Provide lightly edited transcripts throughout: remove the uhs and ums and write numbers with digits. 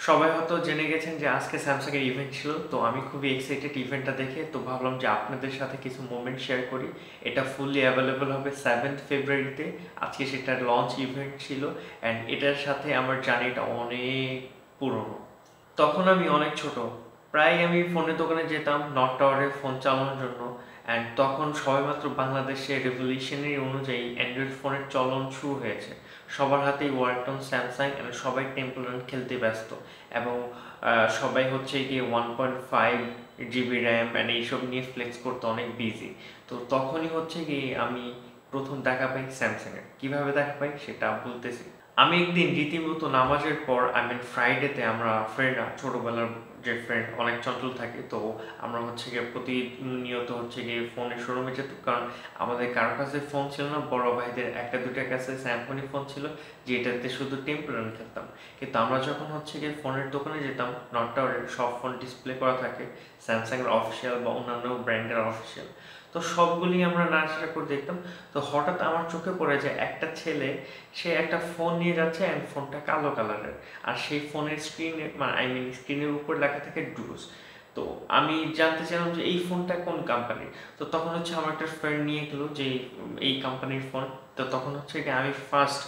সবাই হয়তো জেনে গেছেন যে আজকে স্যামসাং এর ইভেন্ট ছিল, তো আমি খুবই এক্সাইটেড ইভেন্টটা দেখে। তো ভাবলাম যে আপনাদের সাথে কিছু মোমেন্ট শেয়ার করি। এটা ফুললি অ্যাভেলেবল হবে 7th ফেব্রুয়ারিতে। আজকে সেটার লঞ্চ ইভেন্ট ছিল অ্যান্ড এটার সাথে আমার জার্নিটা অনেক পুরনো। তখন আমি অনেক ছোট, প্রায় আমি ফোনের দোকানে যেতাম নট টাওয়ারে ফোন চালানোর জন্য। অ্যান্ড তখন সবেমাত্র বাংলাদেশে রেভলিউশনারি অনুযায়ী অ্যান্ড্রয়েড ফোনের চলন শুরু হয়েছে। সবার হাতেই ওয়ালটন, স্যামসাং এবং সবাই টেম্পল রান খেলতে ব্যস্ত। এবং সবাই হচ্ছে গিয়ে 1.5 GB র্যাম অ্যান্ড এইসব নিয়ে ফ্লেক্স করতে অনেক বিজি। তো তখনই হচ্ছে গিয়ে আমি প্রথম দেখা পাই স্যামসাংয়ের। কীভাবে দেখা পাই সেটা বলতেছি। আমি একদিন রীতিমতো নামাজের পর ফ্রাইডেতে আমরা ফ্রেন্ডরা, ছোটবেলার যে ফ্রেন্ড অনেক চঞ্চল থাকে, তো আমরা হচ্ছে গিয়ে প্রতিনিয়ত হচ্ছে গিয়ে ফোনের শোরুমে যেতাম। কারণ আমাদের কারো কাছে ফোন ছিল না, বড় ভাইদের একটা দুইটার কাছে স্যামসংই ফোন ছিল, যেটাতে শুধু টেম্পল রান খেলতাম। কিন্তু আমরা যখন হচ্ছে গিয়ে ফোনের দোকানে যেতাম, নট টাওয়ারের সব ফোন ডিসপ্লে করা থাকে স্যামসাংয়ের অফিসিয়াল বা অন্যান্য ব্র্যান্ডের অফিসিয়াল। তো সবগুলি আমরা নাড়াচাড়া করে দেখতাম। তো হঠাৎ আমার চোখে পড়ে যে একটা ছেলে, সে একটা ফোন নিয়ে যাচ্ছে অ্যান্ড ফোনটা কালো কালারের। আর সেই ফোনের স্ক্রিনে স্ক্রিনের উপর লেখা থাকে ডুস। তো আমি জানতে চাইলাম যে এই ফোনটা কোন কোম্পানির। তো তখন হচ্ছে আমার একটা ফ্রেন্ড নিয়ে গেলো যে এই কোম্পানির ফোন। তো তখন হচ্ছে কি আমি ফার্স্ট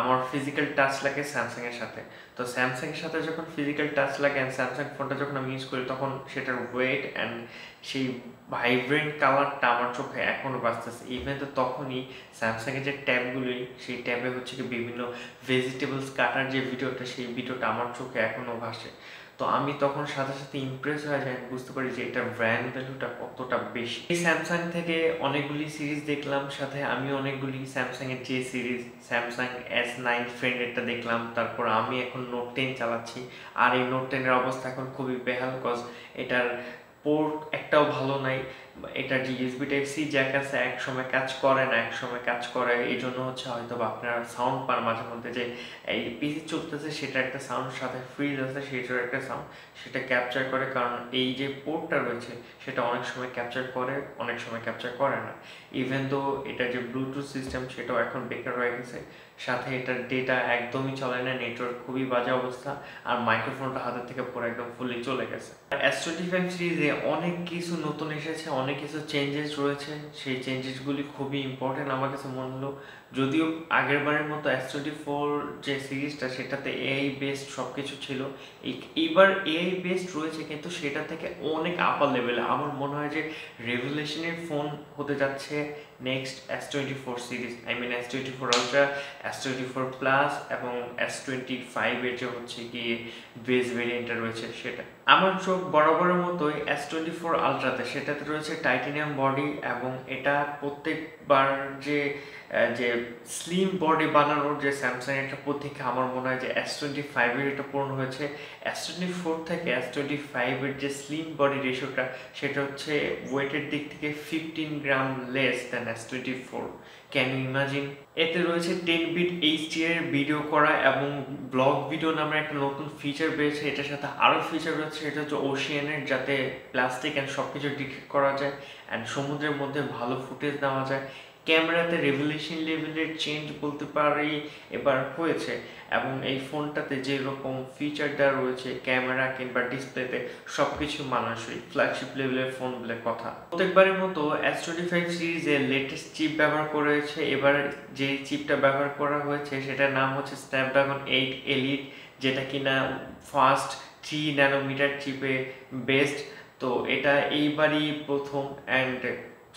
আমার ফিজিক্যাল টাচ লাগে স্যামসাংয়ের সাথে। তো স্যামসাংয়ের সাথে যখন ফিজিক্যাল টাচ লাগে অ্যান্ড স্যামসাং ফোনটা যখন আমি ইউজ করি, তখন সেটার ওয়েট অ্যান্ড সেই ভাইব্রেন্ট কালারটা আমার চোখে এখনও বাঁচতেছে। ইভেন তো তখনই স্যামসাংয়ের যে ট্যাবগুলি, সেই ট্যাবে হচ্ছে কি বিভিন্ন ভেজিটেবলস কাটার যে ভিডিওটা, সেই ভিডিওটা আমার চোখে এখনও ভাসে। তো আমি তখন সাথে সাথে ইমপ্রেস হয়ে যাই, বুঝতে পারি যে এটার ব্র্যান্ড ভ্যালুটা কতটা বেশি। এই স্যামসাং থেকে অনেকগুলি সিরিজ দেখলাম, সাথে আমি অনেকগুলি স্যামসাংয়ের যে সিরিজ, স্যামসাং S9 ফ্রেন্ডেরটা দেখলাম। তারপর আমি এখন নোট 10 চালাচ্ছি। আর এই নোট 10-এর অবস্থা এখন খুবই বেহাল, কজ এটার পোর্ট একটাও ভালো নাই। এটার যে ইউএসবি টাইপ সি জ্যাক আছে, এক সময় কাজ করে না, এক সময় কাজ করে। এই জন্য হচ্ছে হয়তো বা আপনারা সাউন্ড পান মাঝে মধ্যে, যে এই পিসি চলতেছে সেটা একটা সাউন্ড, সাথে ফ্রিজ আছে সেটার একটা সাউন্ড, সেটা ক্যাপচার করে। কারণ এই যে পোর্টটা রয়েছে সেটা অনেক সময় ক্যাপচার করে, অনেক সময় ক্যাপচার করে না। ইভেন তো এটা যে ব্লুটুথ সিস্টেম সেটাও এখন বেকার হয়ে গেছে। সাথে এটার ডেটা একদমই চলে না, নেটওয়ার্ক খুবই বাজে অবস্থা। আর মাইক্রোফোনটা হাতের থেকে পুরো একদম ফুলি চলে গেছে। S25 সিরিজে অনেক কিছু নতুন এসেছে, অনেক কিছু চেঞ্জেস রয়েছে। সেই চেঞ্জেসগুলি খুবই ইম্পর্টেন্ট আমার কাছে মনে হলো। যদিও আগের বারের মতো S24 যে সিরিজটা, সেটাতে এআই বেসড সব কিছু ছিল, এইবার এআই বেসড রয়েছে, কিন্তু সেটা থেকে অনেক আপার লেভেলে। আমার মনে হয় যে রেভলিউশনের ফোন হতে যাচ্ছে next S24 series. S24 ultra, S24 plus এবং S25 এর যে হচ্ছে গিয়ে বেস ভেরিয়েন্টটা রয়েছে সেটা। আমার চোখ বরাবরের মতোই S24 আলট্রাতে, সেটাতে রয়েছে টাইটানিয়াম বডি। এবং এটা প্রত্যেকবার যে যে স্লিম বডি বানানোর যে স্যামসাং একটা প্রতীক্ষা, আমার মনে হয় যে S25 এর এটা পূরণ হয়েছে। S24 থেকে S25 এর যে স্লিম বডি রেশিওটা, সেটা হচ্ছে ওয়েটের দিক থেকে 15 gram less than S24। Can you imagine? এতে রয়েছে 10 বিট HDR ভিডিও করা এবং ব্লগ ভিডিও নামে একটা নতুন ফিচার পেয়েছে। এটার সাথে আরও ফিচার রয়েছে, সেটা হচ্ছে ওশিয়ানের, যাতে প্লাস্টিক অ্যান্ড সব কিছু ডিটেক্ট করা যায় অ্যান্ড সমুদ্রের মধ্যে ভালো ফুটেজ দেওয়া যায়। ক্যামেরাতে রেভলিউশন লেভেলের চেঞ্জ বলতে পারি এবার হয়েছে। এবং এই ফোনটাতে যেরকম ফিচার দেওয়া রয়েছে ক্যামেরা কিংবা ডিসপ্লেতে, সব কিছু মানানসই ফ্ল্যাগশিপ লেভেলের ফোন বলে কথা। প্রত্যেকবারের মতো S25 সিরিজে লেটেস্ট চিপ ব্যবহার করেছে। এবার যে চিপটা ব্যবহার করা হয়েছে সেটার নাম হচ্ছে স্ন্যাপড্রাগন 8 এলিট, যেটা কিনা ফার্স্ট 3 ন্যানোমিটার চিপে বেসড। তো এটা এইবারই প্রথম অ্যান্ড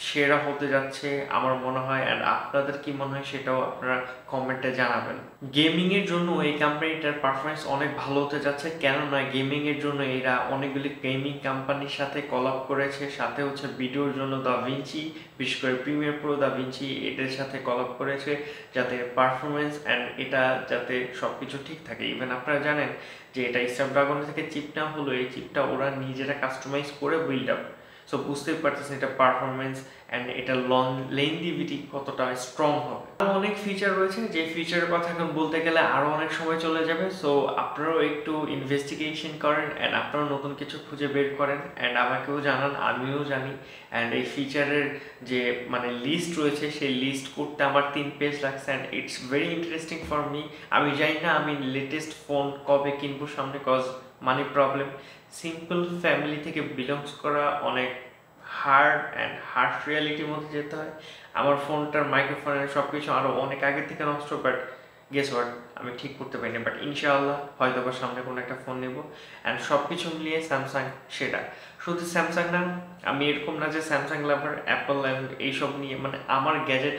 সেরা হতে যাচ্ছে আমার মনে হয়। অ্যান্ড আপনাদের কি মনে হয় সেটাও আপনারা কমেন্টে জানাবেন। গেমিংয়ের জন্য এই কোম্পানিটার পারফরমেন্স অনেক ভালো হতে যাচ্ছে, কেননা গেমিংয়ের জন্য এরা অনেকগুলি গেমিং কোম্পানির সাথে কলাব করেছে। সাথে হচ্ছে ভিডিওর জন্য দাভিঞ্চি, বিশেষ করে প্রিমিয়ার প্রো, দাভিঞ্চি এদের সাথে কলাব করেছে, যাতে পারফরমেন্স অ্যান্ড এটা যাতে সব কিছু ঠিক থাকে। ইভেন আপনারা জানেন যে এটা স্ন্যাপড্রাগন থেকে চিপ না হলো, এই চিপটা ওরা নিজেরা কাস্টমাইজ করে বিল্ড আপ। সো বুঝতেই পারতেছেন এটা পারফরমেন্স অ্যান্ড এটা লেন্দিভিটি কতটা স্ট্রং হবে। আরও অনেক ফিচার রয়েছে, যে ফিচারের কথা এখন বলতে গেলে আরও অনেক সময় চলে যাবে। সো আপনারাও একটু ইনভেস্টিগেশন করেন অ্যান্ড আপনারাও নতুন কিছু খুঁজে বের করেন অ্যান্ড আমাকেও জানান, আমিও জানি। অ্যান্ড এই ফিচারের যে মানে লিস্ট রয়েছে সেই লিস্ট করতে আমার 3 পেজ লাগছে and it's very interesting for me. আমি জানি না আমি লেটেস্ট ফোন কবে কিনবো সামনে, cause money problem. Simple family থেকে বিলংস করা অনেক হার্ড অ্যান্ড হার্শ রিয়ালিটির মধ্যে যেতে হয়। আমার ফোনটার মাইক্রোফোনের সব কিছু আরও অনেক আগে থেকে নষ্ট, বাট গেস ওয়াট, আমি ঠিক করতে পারিনি। বাট ইনশাআল্লাহ হয়তো বা সামনে কোনো একটা ফোন নেব অ্যান্ড সব কিছু মিলিয়ে স্যামসাং সেটা। শুধু স্যামসাং না, আমি এরকম না যে স্যামসাং লাভার, অ্যাপল লাভার এইসব নিয়ে, মানে আমার গ্যাজেট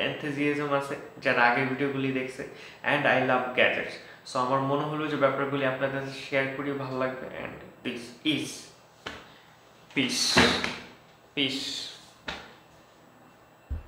এনথুজিয়াজম আছে যারা আগের ভিডিওগুলি দেখছে, and I love gadgets. So আমার মনে হলো যে ব্যাপারগুলি আপনাদের সাথে শেয়ার করি, ভালো লাগবে। And this is piece.